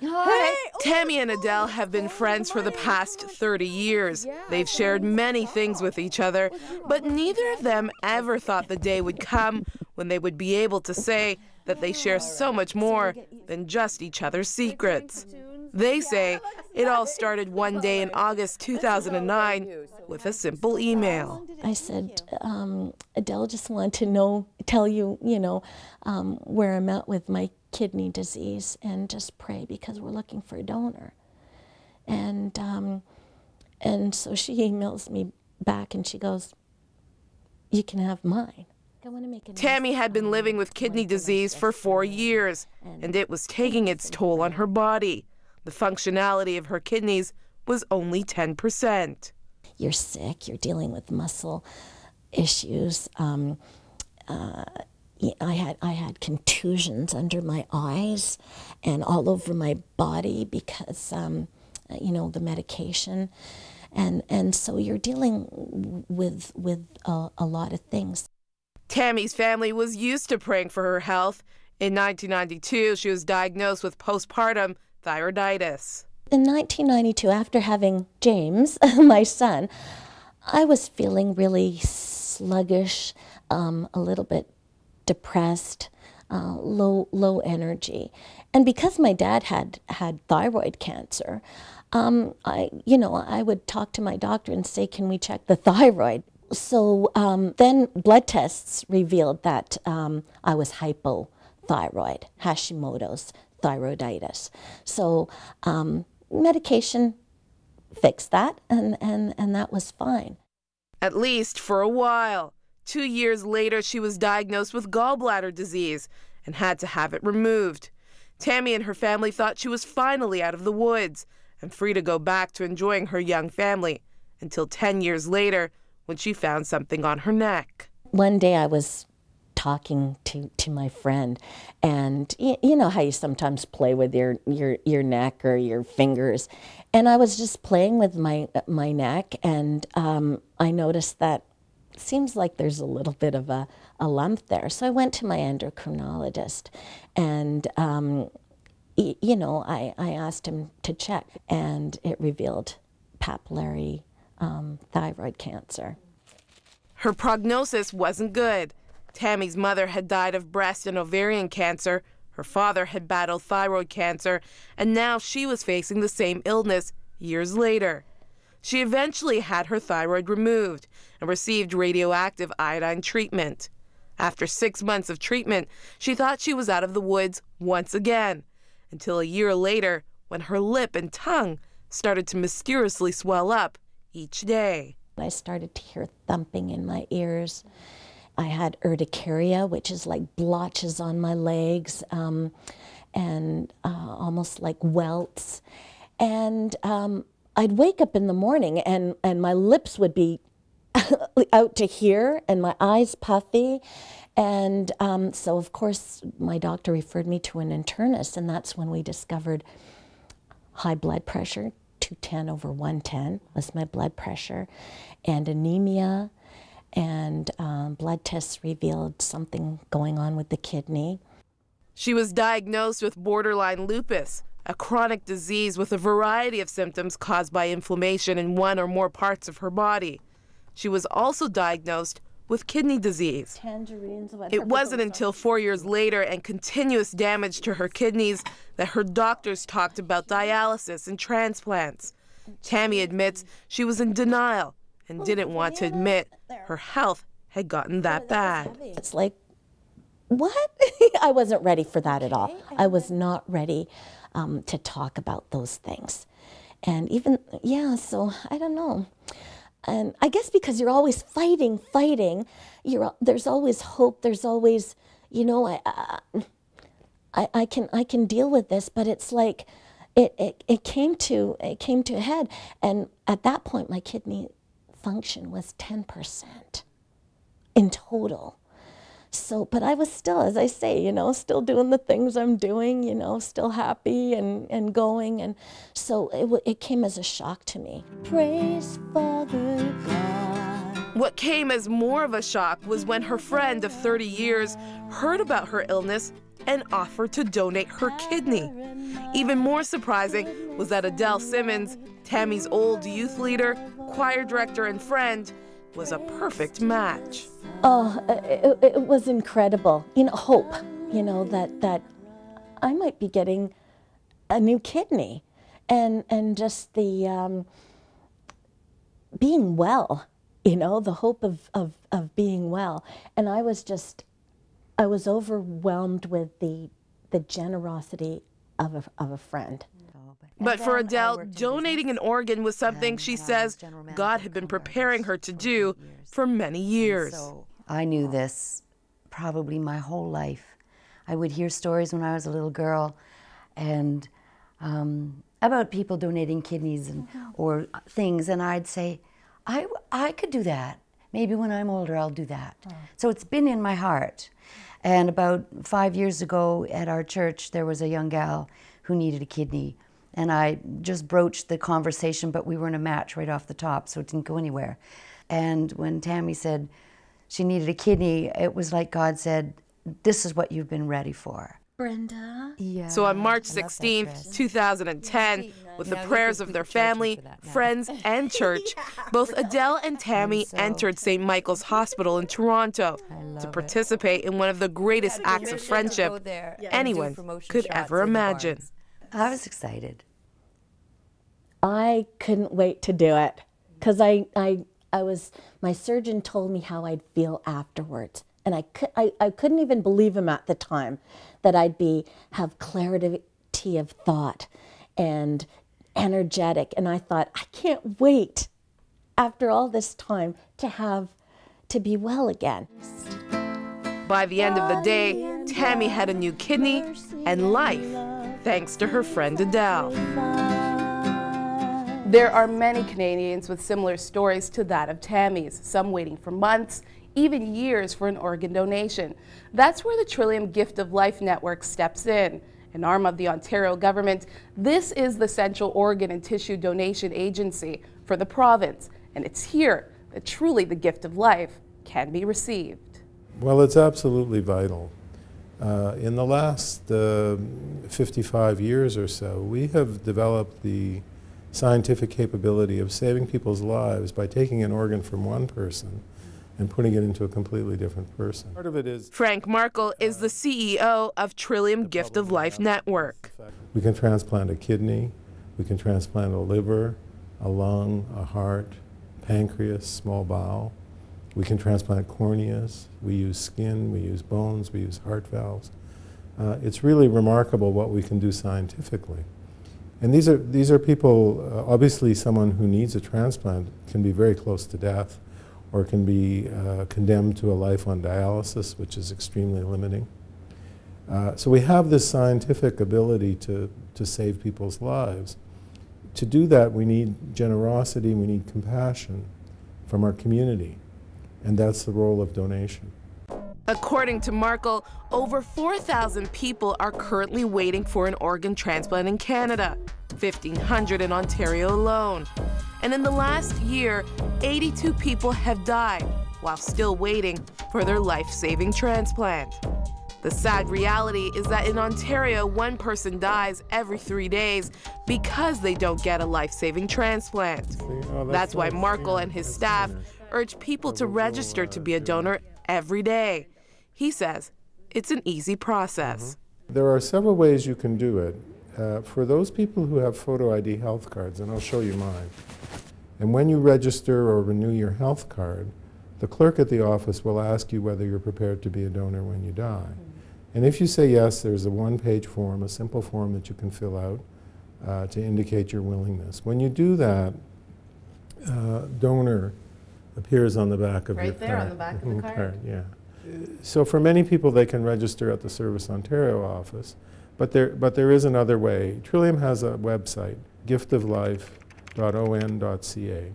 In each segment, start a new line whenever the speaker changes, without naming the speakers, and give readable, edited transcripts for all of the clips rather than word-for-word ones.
Hi.
Tammy and Adele have been friends for the past 30 years. They've shared many things with each other, but neither of them ever thought the day would come when they would be able to say that they share so much more than just each other's secrets. They say it all started one day in August 2009 with a simple email.
I said, Adele, just want to tell you, where I'm at with my kidney disease, and just pray because we're looking for a donor. And so she emails me back and she goes, you can have mine.
Tammy had been living with kidney disease for 4 years, and it was taking its toll on her body. The functionality of her kidneys was only 10%.
You're sick, you're dealing with muscle issues. I had contusions under my eyes and all over my body because, the medication. And so you're dealing with a lot of things.
Tammy's family was used to praying for her health. In 1992, she was diagnosed with postpartum thyroiditis.
In 1992, after having James, my son, I was feeling really sluggish, a little bit depressed, low energy. And because my dad had thyroid cancer, I would talk to my doctor and say, can we check the thyroid? So then blood tests revealed that I was hypothyroid, Hashimoto's thyroiditis. So medication fixed that, and that was fine.
At least for a while. 2 years later, she was diagnosed with gallbladder disease and had to have it removed. Tammy and her family thought she was finally out of the woods and free to go back to enjoying her young family until 10 years later when she found something on her neck.
One day I was talking to my friend, and you know how you sometimes play with your neck or your fingers, and I was just playing with my neck, and I noticed that it seems like there's a little bit of a lump there. So I went to my endocrinologist, and I asked him to check, and it revealed papillary thyroid cancer.
Her prognosis wasn't good. Tammy's mother had died of breast and ovarian cancer, her father had battled thyroid cancer, and now she was facing the same illness years later. She eventually had her thyroid removed and received radioactive iodine treatment. After 6 months of treatment, she thought she was out of the woods once again, until a year later when her lip and tongue started to mysteriously swell up each day.
I started to hear thumping in my ears. I had urticaria, which is like blotches on my legs, and almost like welts. And I'd wake up in the morning and my lips would be out to here and my eyes puffy. And so, of course, my doctor referred me to an internist, and that's when we discovered high blood pressure, 210/110 was my blood pressure, and anemia. And blood tests revealed something going on with the kidney.
She was diagnosed with borderline lupus, a chronic disease with a variety of symptoms caused by inflammation in one or more parts of her body. She was also diagnosed with kidney disease. It wasn't until 4 years later and continuous damage to her kidneys that her doctors talked about dialysis and transplants. Tammy admits she was in denial and didn't want to admit her health had gotten that bad.
It's like, what? I wasn't ready for that at all. I was not ready to talk about those things. And even, so I don't know. And I guess because you're always fighting, there's always hope, there's always, I can deal with this, but it's like, it came to a head. And at that point, my kidney function was 10% in total. So, but I was still, as I say, still doing the things I'm doing, still happy and going. And so it came as a shock to me. Praise Father God.
What came as more of a shock was when her friend of 30 years heard about her illness and offered to donate her kidney. Even more surprising was that Adele Simmons, Tammy's old youth leader, choir director, and friend, was a perfect match.
Oh, it was incredible. Hope, that I might be getting a new kidney, and just the being well, the hope of being well. And I was overwhelmed with the generosity of a friend.
But for Adele, donating an organ was something she says God had been preparing her to do for many years.
I knew this probably my whole life. I would hear stories when I was a little girl and about people donating kidneys or things, and I'd say, I could do that. Maybe when I'm older, I'll do that. So it's been in my heart. And about 5 years ago at our church, there was a young gal who needed a kidney. And I just broached the conversation, but we were in a match right off the top, so it didn't go anywhere. And when Tammy said she needed a kidney, it was like God said, this is what you've been ready for.
Brenda?
Yeah.
So on March 16th, 2010, with the prayers of their family, friends, and church, both Adele and Tammy entered St. Michael's Hospital in Toronto to participate in one of the greatest acts of friendship anyone could ever imagine.
I was excited.
I couldn't wait to do it because my surgeon told me how I'd feel afterwards. And I couldn't even believe him at the time that I'd have clarity of thought and energetic. And I thought, I can't wait after all this time to be well again.
By the end of the day, Tammy had a new kidney and life, thanks to her friend Adele. There are many Canadians with similar stories to that of Tammy's, some waiting for months, even years for an organ donation. That's where the Trillium Gift of Life Network steps in. An arm of the Ontario government, this is the central organ and tissue donation agency for the province, and it's here that truly the gift of life can be received.
Well, it's absolutely vital. In the last 55 years or so, we have developed the scientific capability of saving people's lives by taking an organ from one person and putting it into a completely different person. Part of it is
Frank Markle is the CEO of Trillium Gift of Life Network.
we can transplant a kidney, we can transplant a liver, a lung, a heart, pancreas, small bowel. We can transplant corneas, we use skin, we use bones, we use heart valves. It's really remarkable what we can do scientifically. And these are people, obviously someone who needs a transplant can be very close to death or can be condemned to a life on dialysis, which is extremely limiting. So we have this scientific ability to save people's lives. To do that, we need generosity, we need compassion from our community, and that's the role of donation.
According to Markle, over 4,000 people are currently waiting for an organ transplant in Canada, 1,500 in Ontario alone. And in the last year, 82 people have died while still waiting for their life-saving transplant. The sad reality is that in Ontario, one person dies every 3 days because they don't get a life-saving transplant. That's why Markle and his staff urge people to register to be a donor every day. He says it's an easy process.
There are several ways you can do it. For those people who have photo ID health cards, and I'll show you mine, and when you register or renew your health card, the clerk at the office will ask you whether you're prepared to be a donor when you die. And if you say yes, there's a one-page form, a simple form that you can fill out to indicate your willingness. When you do that, donor appears on the back of your card.
Right there on the back of the card.
Yeah. So for many people, they can register at the Service Ontario office, but there is another way. Trillium has a website, giftoflife.on.ca.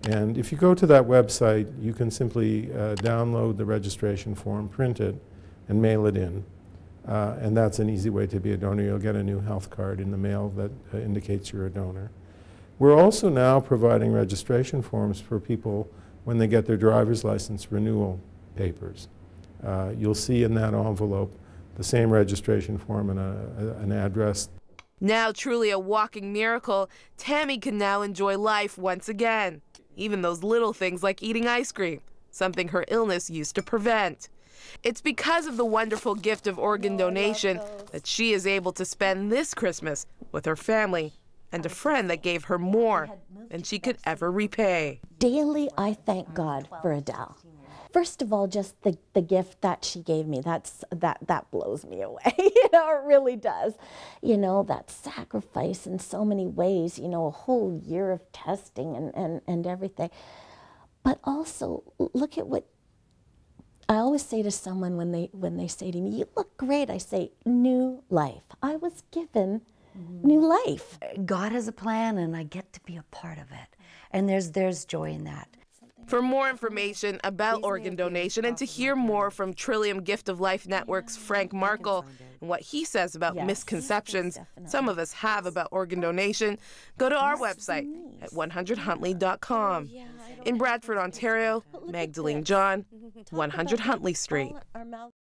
And if you go to that website, you can simply download the registration form, print it, and mail it in. And that's an easy way to be a donor. You'll get a new health card in the mail that indicates you're a donor. We're also now providing registration forms for people when they get their driver's license renewal papers. You'll see in that envelope the same registration form and an address
Now truly a walking miracle, Tammy can now enjoy life once again. Even those little things like eating ice cream, something her illness used to prevent. It's because of the wonderful gift of organ donation that she is able to spend this Christmas with her family and a friend that gave her more than she could ever repay.
Daily, I thank God for Adele. First of all, just the gift that she gave me, that blows me away. You know, it really does. You know, that sacrifice in so many ways, you know, a whole year of testing and everything. But also, look at what I always say to someone when they say to me, "You look great," I say, new life. I was given new life.
God has a plan, and I get to be a part of it. And there's joy in that.
For more information about organ donation and to hear more from Trillium Gift of Life Network's Frank Markle and what he says about misconceptions some of us have about organ donation, go to our website at 100huntley.com. In Bradford, Ontario, Magdalene John, 100 Huntley Street.